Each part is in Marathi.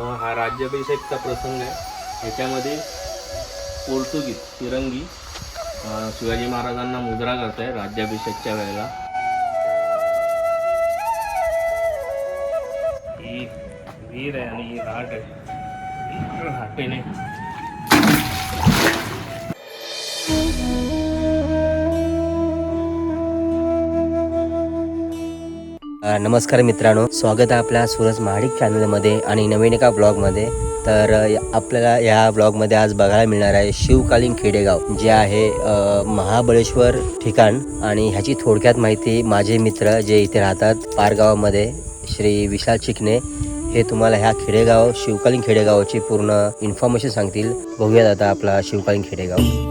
हा राज्याभिषेकचा प्रसंग आहे. ह्याच्यामध्ये पोर्तुगीज फिरंगी शिवाजी महाराजांना मुजरा करत आहे राज्याभिषेकच्या वेळेला. ही वीर आहे आणि ही राट आहे. राटेने नमस्कार मित्रांनो, स्वागत आहे आपल्या सूरज महाडिक चॅनलमध्ये आणि नवीन एका ब्लॉगमध्ये. तर आपल्याला या ब्लॉगमध्ये आज बघायला मिळणार आहे शिवकालीन खेडेगाव जे आहे महाबळेश्वर ठिकाण. आणि ह्याची थोडक्यात माहिती माझे मित्र जे इथे राहतात पारगावामध्ये, श्री विशाल चिकणे, हे तुम्हाला ह्या खेडेगाव शिवकालीन खेडेगावाची पूर्ण इन्फॉर्मेशन सांगतील. बघूयात आता आपला शिवकालीन खेडेगाव.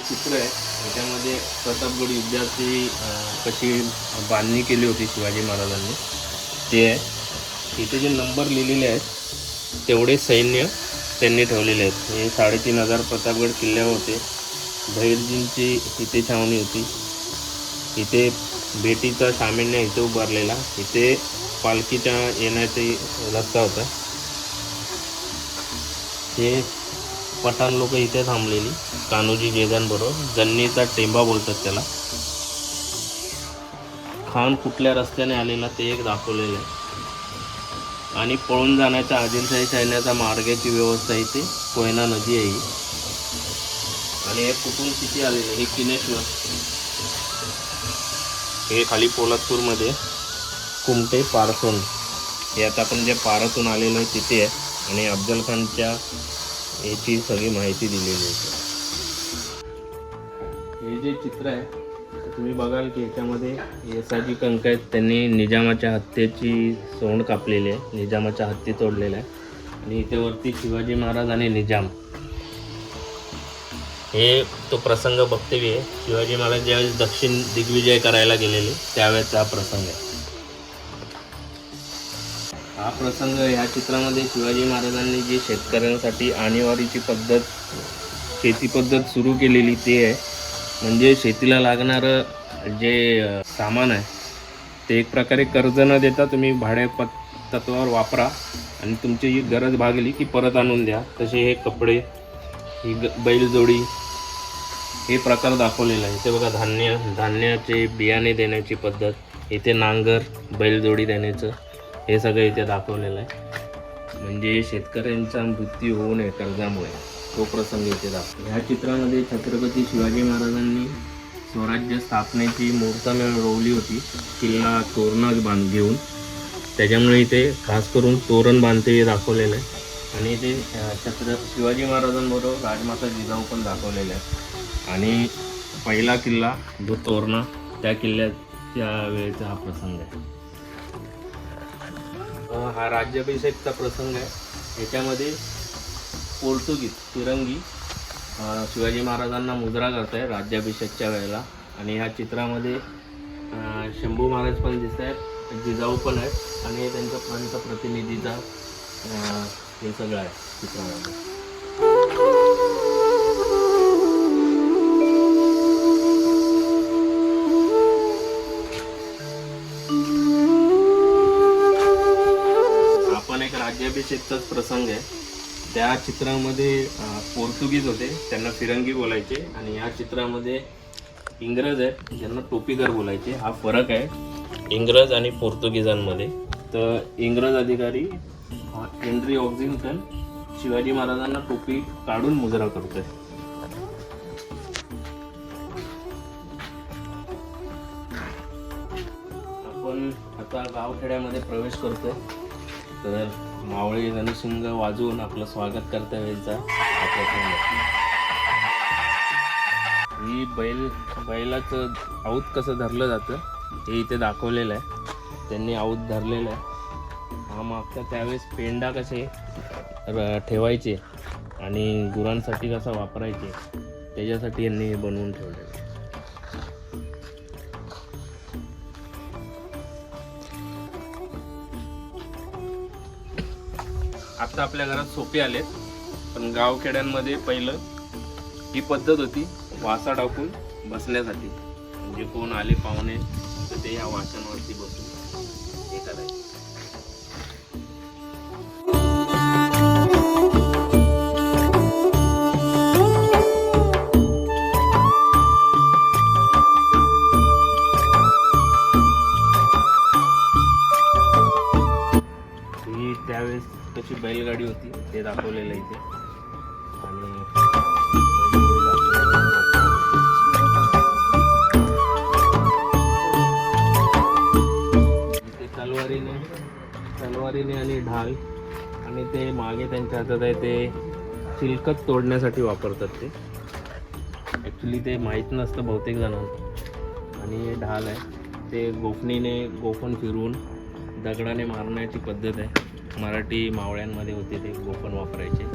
चित्र आहे त्याच्यामध्ये प्रतापगड युद्धाची कशी बांधणी केली होती शिवाजी महाराजांनी ते आहे. इथे जे नंबर लिहिलेले आहेत तेवढे सैन्य त्यांनी ठेवलेले आहेत. हे 3500 प्रतापगड किल्ल्यावर होते. भैरजींची इथे छावणी होती. इथे भेटीचा सामान्य इथे उभारलेला. इथे पालखीच्या येण्याचा रस्ता होता. हे पठाण लोक इथे थांबलेली कान्होजी जेजांबरोबर. जन्नीचा टेंबा बोलतात त्याला. खान कुठल्या रस्त्याने आलेला ते एक दाखवलेलं आहे. आणि पळून जाण्याच्या आदिलशाही सैन्याचा मार्गाची व्यवस्था इथे कोयना नदी आहे. आणि हे कुठून किती आलेले हे किनेश्वर, हे खाली पोलादपूरमध्ये कुमटे पारसोन, हे आता आपण जे पारातून आलेलो आहे तिथे आहे. आणि अफजल खानच्या याची सगळी माहिती दिलेली आहे. हे जे चित्र आहे तुम्ही बघाल की याच्यामध्ये येसाजी कंक आहेत. त्यांनी निजामाच्या हत्येची सोंड कापलेली आहे. निजामाच्या हत्ती तोडलेला आहे. आणि इथे वरती शिवाजी महाराज आणि निजाम हे तो प्रसंग बघतेवी आहे. शिवाजी महाराज ज्यावेळेस दक्षिण दिग्विजय करायला गेलेले त्यावेळेचा हा प्रसंग आहे. हा प्रसंग ह्या चित्रामध्ये शिवाजी महाराजांनी जी शेतकऱ्यांसाठी आणीवारीची पद्धत, शेती पद्धत सुरू केलेली ते आहे. म्हणजे शेतीला लागणारं जे सामान आहे ते एक प्रकारे कर्ज न देता तुम्ही भाड्या तत्वावर वापरा आणि तुमची ही गरज भागली की परत आणून द्या. तसे हे कपडे, ही बैलजोडी, हे प्रकार दाखवलेला आहे. इथे बघा धान्याचे बियाणे देण्याची पद्धत, इथे नांगर, बैलजोडी देण्याचं हे सगळं इथे दाखवलेलं आहे. म्हणजे शेतकऱ्यांचा मृत्यू होऊ नये कर्जामुळे तो प्रसंग इथे दाखवतो. ह्या चित्रामध्ये छत्रपती शिवाजी महाराजांनी स्वराज्य स्थापनेची मुहूर्तमेढ रोवली होती किल्ला तोरणं घेऊन. त्याच्यामुळे इथे खास करून तोरण बांधते दाखवलेलं आहे. आणि इथे शिवाजी महाराजांबरोबर राजमाता जिजाऊ पण दाखवलेले आहे. आणि पहिला किल्ला जो तोरणा, त्या किल्ल्याच्या वेळेचा हा प्रसंग आहे. हा राज्याभिषेकचा प्रसंग आहे. याच्यामध्ये पोर्तुगीज फिरंगी शिवाजी महाराजांना मुजरा करत आहे राज्याभिषेकच्या वेळेला. आणि ह्या चित्रामध्ये शंभू महाराज पण दिसत आहेत, जिजाऊ पण आहेत आणि त्यांच्या पंतप्रतिनिधीचा हे सगळं आहे चित्रामध्ये. राज्याभिषेकचाच प्रसंग आहे. त्या चित्रामध्ये पोर्तुगीज होते, त्यांना फिरंगी बोलायचे. आणि या चित्रामध्ये इंग्रज आहेत, ज्यांना टोपीदार बोलायचे. हा फरक आहे इंग्रज आणि पोर्तुगीजांमध्ये. तर इंग्रज अधिकारी हेनरी ऑक्झिंग्टन शिवाजी महाराजांना टोपी काढून मुजरा करतोय. आपण आता गावखेड्यामध्ये प्रवेश करतोय. तर मावळे रणशिंग वाजवून आपलं स्वागत कर्तव्याचा ही बैलाचं आऊत कसं धरलं जातं हे इथे दाखवलेलं आहे. त्यांनी आऊत धरलेलं आहे. हा मागचा त्यावेळेस पेंडा कसे ठेवायचे आणि गुरांसाठी कसा वापरायचे त्याच्यासाठी यांनी हे बनवून ठेवलेलं आहे. आता आपल्या घरात सोपे आलेत, पण गावखेड्यांमध्ये पहिलं ही पद्धत होती वासा टाकून बसण्यासाठी. म्हणजे कोण आले पाहुणे तर ते या वाशांवरती बसून हे करायचे. ही त्यावेळेस कशी बैलगाडी होती ते दाखवलेलं इथे. आणि इथे तलवारीने आणि ढाल आणि ते मागे त्यांच्या हातात आहे ते चिलकत तोडण्यासाठी वापरतात. ते ॲक्च्युली ते माहीत नसतं बहुतेक जणांना. आणि ढाल आहे ते गोफण फिरवून दगडाने मारण्याची पद्धत आहे. मराठी मावळ्यांमध्ये होते ते गोफण वापरायचे.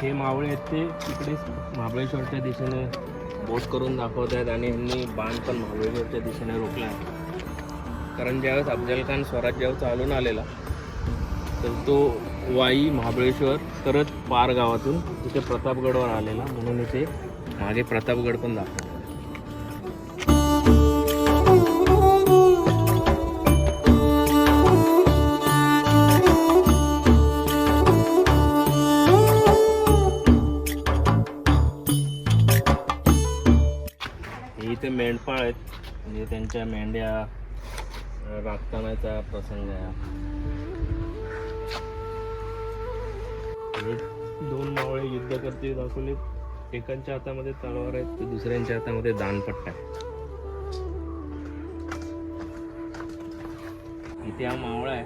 हे मावळे आहेत ते तिकडे महाबळेश्वरच्या दिशेने बोट करून दाखवत आहेत आणि यांनी बाण पण महाबळेश्वरच्या दिशेने रोखला आहे. कारण ज्यावेळेस अफजल खान स्वराज्यावर चालून आलेला तर तो वाई महाबळेश्वर करत पार गावातून तिथे प्रतापगडवर आलेला, म्हणून इथे मागे प्रतापगड पण दाखवला. इथे मेंढपाळ आहेत, म्हणजे त्यांच्या मेंढ्या राखतानाचा प्रसंग आहे. दोन मावळे युद्ध करते दाखवले. एकांच्या हातामध्ये तलवार आहे तर दुसऱ्यांच्या हातामध्ये दानपट्टा आहे. इथे हा मावळा आहे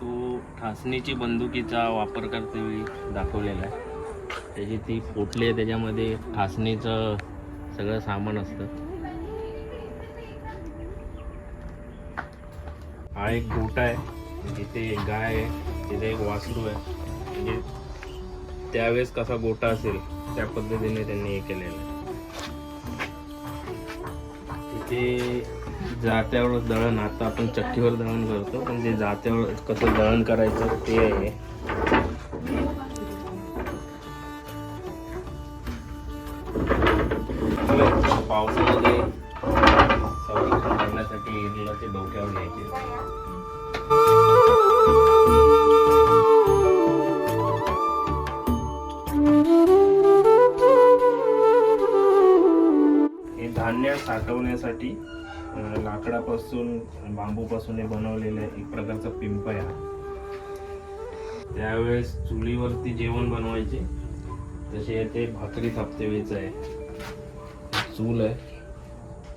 तो ठासणीची बंदुकीचा वापर करतेवेळी दाखवलेला आहे. त्याची ती पोटली आहे, त्याच्यामध्ये ठासणीचं सगळं सामान असतं. हा एक गोठा आहे, जिथे गाय आहे, तिथे एक वासरू आहे. म्हणजे त्यावेळेस कसा गोठा असेल त्या पद्धतीने त्यांनी हे केलेलं आहे. तिथे जात्यावर दळण, आता आपण चक्कीवर दळण करतो पण ते जात्यावर कसं दळण करायचं ते आहे. पावसामध्ये संरक्षण करण्यासाठी इडला ते डोक्यावर घ्यायचे. हे धान्य साठवण्यासाठी लाकडापासून बांबूपासून हे बनवलेलं एक प्रकारचा पिंप आहे. त्यावेळेस चुलीवरती जेवण बनवायचे, जसे येथे भाकरी थापतेवेळीच आहे चूल आहे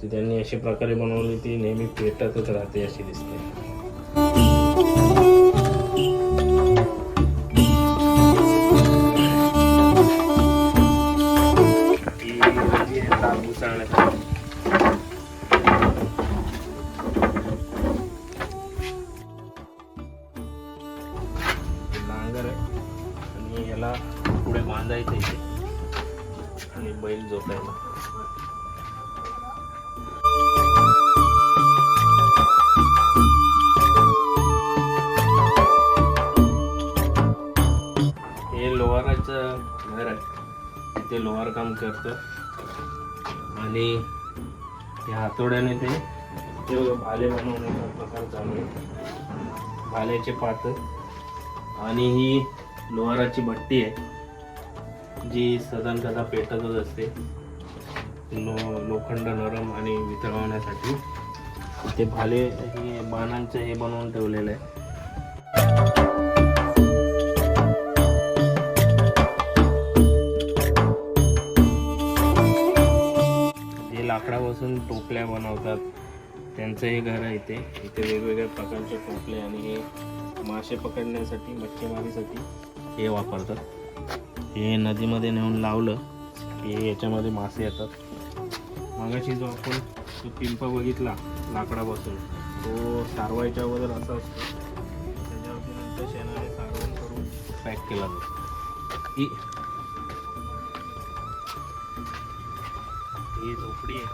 ती त्यांनी अशा प्रकारे बनवली, ती नेहमी पेटतच राहते अशी दिसते. तांबू चालण्यासाठी नांगर आहे आणि याला पुढे बांधायचं इथे आणि बैल जोतायला. कासारांचं घर आहे, तिथे लोहार काम करतं आणि या हातोड्याने ते भाले बनवण्याचा प्रकार चालू आहे. भाल्याचे पात आणि ही लोहाराची भट्टी आहे जी सदन कदा पेटतच असते. लोखंड नरम आणि वितळवण्यासाठी ते भाले हे बाणांचं हे बनवून ठेवलेलं आहे. जे लाकडापासून टोपल्या बनवतात त्यांचं हे घर आहे. इथे वेगवेगळ्या प्रकारचे टोपले आणि हे मासे पकडण्यासाठी, मच्छीमारीसाठी हे वापरतात. हे नदीमध्ये नेऊन लावलं की याच्यामध्ये मासे येतात. मागाशी जो आपण तो पिंप बघितला लाकडापासून, तो सारवायच्या अगोदर असा असतो, त्याच्यावरती नंतर शेणाने सारवण करून पॅक केला जातो. ही झोपडी आहे.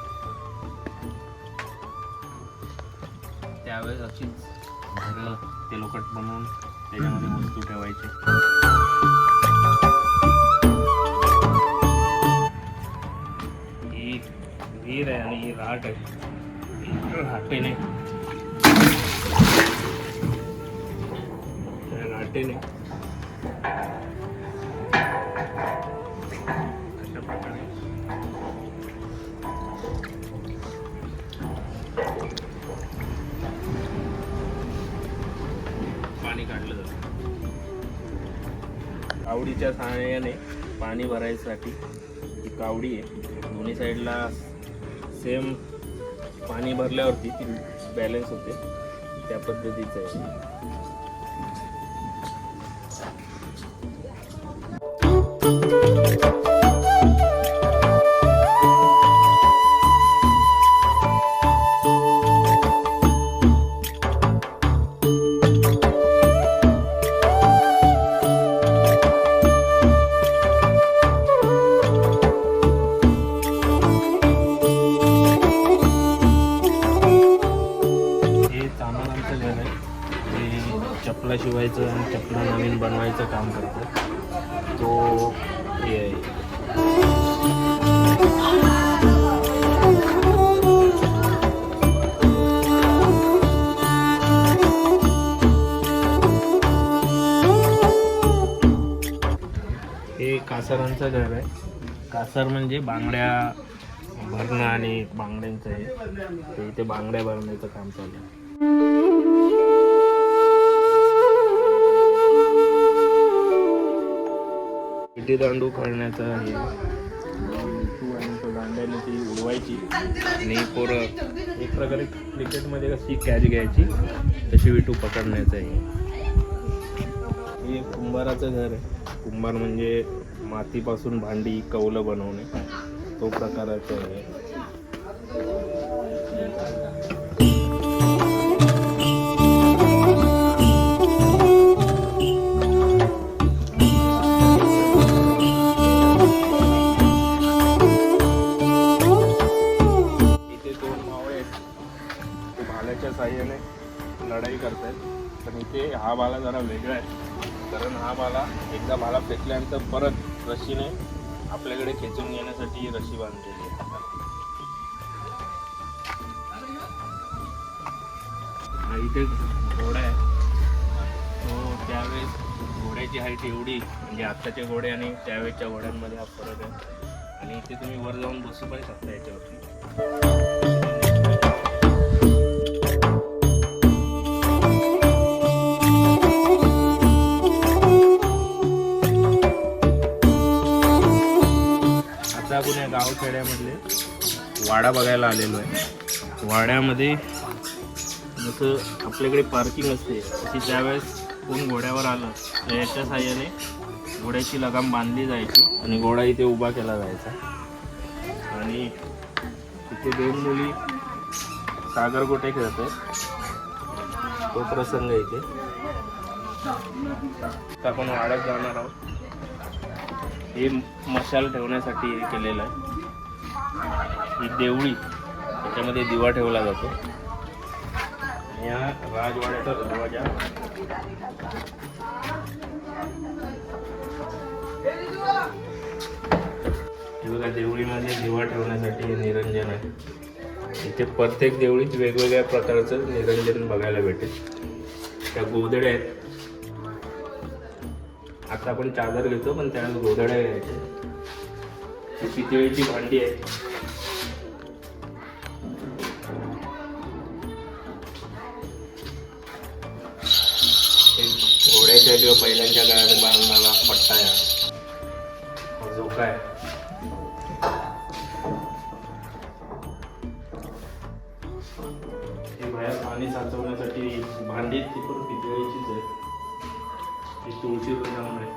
त्यावेळेस अशीच घरं तेलकट बनवून त्याच्यामध्ये वस्तू ठेवायचे. ही विहीर आहे आणि ही राट आहे. राटेने अशा प्रकारे पाणी काढलं जातं. कावडीच्या सहाय्याने पाणी भरायसाठी ही कावडी आहे. दोन्ही साईडला सेम पाणी भरल्यावरती ती बॅलन्स होते, त्या पद्धतीचं आहे. चपला शिवायचं आणि चपला नवीन बनवायचं काम करतो. तो हे आहे. हे कासारांचं घर आहे. कासार म्हणजे बांगड्या भरणं आणि बांगड्यांचं आहे. ते इथे बांगड्या भरण्याचं काम चालू आहे. विटी दांडू करण्याचा हे तू आणि तो दांड्याने ती उडवायची आणि पोरं एक प्रकारे क्रिकेटमध्ये कशी कॅच घ्यायची तशी विटू पकडण्याचं आहे. हे कुंभाराचं घर आहे. कुंभार म्हणजे मातीपासून भांडी कौलं बनवणे, तो प्रकाराचं आहे. साह्याने लढाई करतायत, पण इथे हा भाला जरा वेगळा आहे. कारण हा भाला एकदा भाला फेकल्यानंतर परत रशीने आपल्याकडे खेचून घेण्यासाठी रशी बांधलेली आहे. इथे घोडा आहे. तो त्यावेळेस घोड्याची हाईट एवढी, म्हणजे आत्ताचे घोडे आणि त्यावेळेसच्या घोड्यांमध्ये हा फरक आहे. आणि इथे तुम्ही वर जाऊन बसू पण शकता याच्यावरती. आपण या गावखेड्यामधले वाडा बघायला आलेलो आहे. वाड्यामध्ये जसं आपल्याकडे पार्किंग असते तशी त्यावेळेस कोण घोड्यावर आलं तर याच्या साह्याने घोड्याची लगाम बांधली जायची आणि घोडा इथे उभा केला जायचा. आणि इथे दोन मुली सागरगोटे खेळत आहेत, तो प्रसंग इथे. आपण वाड्यात जाणार आहोत. हे मशाल ठेवण्यासाठी हे केलेलं आहे. ही देवळी, त्याच्यामध्ये दिवा ठेवला जातो. या राजवाड्याचा दरवाजा देवळीमध्ये दिवा ठेवण्यासाठी हे निरंजन आहे. इथे प्रत्येक देवळीत वेगवेगळ्या प्रकारचं निरंजन बघायला भेटेल. त्या गोधड्या आहेत. आता आपण चादर घेतो पण त्याला गोधड्या घ्यायच्या. ही पितळेची भांडी आहे. घोड्याच्या किंवा बैलांच्या गळ्यात बांधणारा पट्टा आहे. झोका आहे. हे बाहेर पाणी साचवण्यासाठी भांडी ती पण पितळेचीच आहे. ही तुळशी वृंदावन आहे.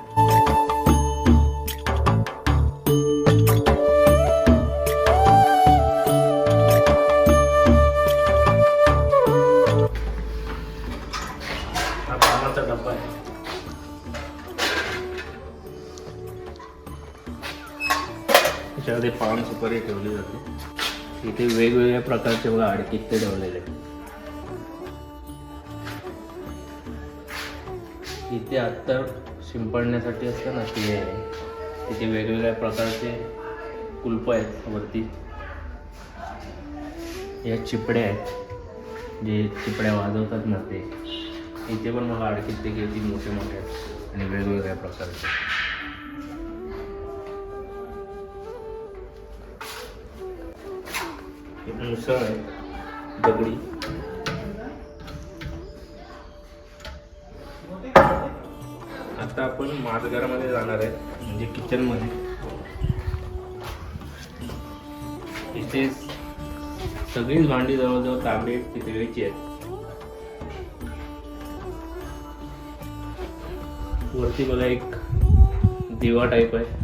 हा पानाचा डब्बा आहे. त्याच्यामध्ये पान सुपारी ठेवली जाते. इथे वेगवेगळ्या प्रकारचे बघा आडकित्ते ठेवलेले आहेत. इथे अत्तर शिंपडण्यासाठी असतं ना ते आहे. तिथे वेगवेगळ्या प्रकारचे कुलप आहेत वरती. या चिपड्या आहेत जे चिपड्या वाजवतात ना ते. इथे पण मला आडकित्ते किती मोठे मोठे आहेत आणि वेगवेगळ्या प्रकारचे. मुसळ आहे दगडी. आता आपण माजघरामध्ये जाणार आहे म्हणजे किचन मध्ये. इथे सगळीच भांडी जवळजवळ तांबे पितळेची आहेत. वरती बघा एक दिवा टाईप आहे.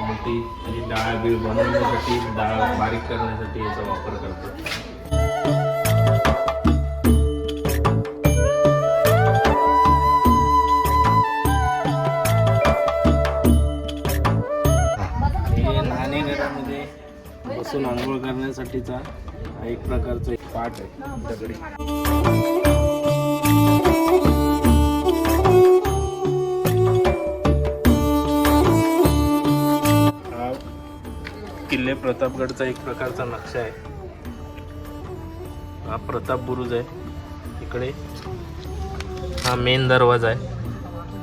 मोठी डाळ बीळ बनवण्यासाठी डाळ बारीक करण्यासाठी याचा वापर करतो. हे लहाने घरामध्ये बसून आंघोळ करण्यासाठीचा एक प्रकारचा एक पाट आहे दगडी. किल्ले प्रतापगडचा एक प्रकारचा नक्षा आहे. हा प्रताप बुरुज आहे. इकडे हा मेन दरवाजा आहे.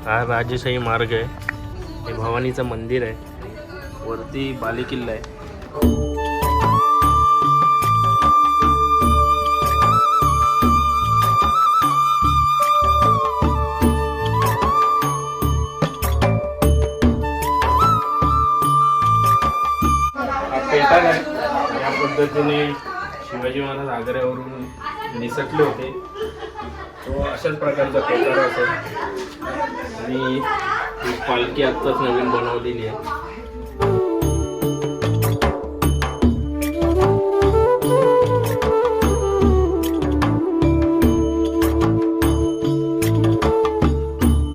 हा राजेशाही मार्ग आहे. हे भवानीचं मंदिर आहे. वरती बालेकिल्ला आहे. पेटार आहे. या पद्धतीने शिवाजी महाराज आग्र्यावरून निसटले होते. तो अशाच प्रकारचा पेटार असेल. आणि ही पालखी आत्ताच नवीन बनवलेली आहे.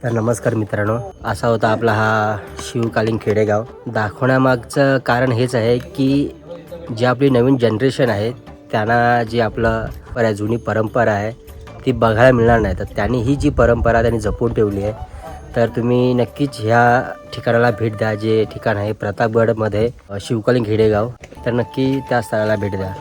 तर नमस्कार मित्रांनो, असा होता आपला हा शिवकालीन खेडेगाव. दाखवण्यामागचं कारण हेच आहे की जी आपली नवीन जनरेशन आहे त्यांना जी आपलं जुनी परंपरा आहे ती बघायला मिळणार नाही. तर त्यांनी ही जी परंपरा त्यांनी जपून ठेवली आहे. तर तुम्ही नक्कीच ह्या ठिकाणाला भेट द्या. जे ठिकाण आहे प्रतापगडमध्ये शिवकालीन खेडेगाव. तर नक्की त्या स्थळाला भेट द्या.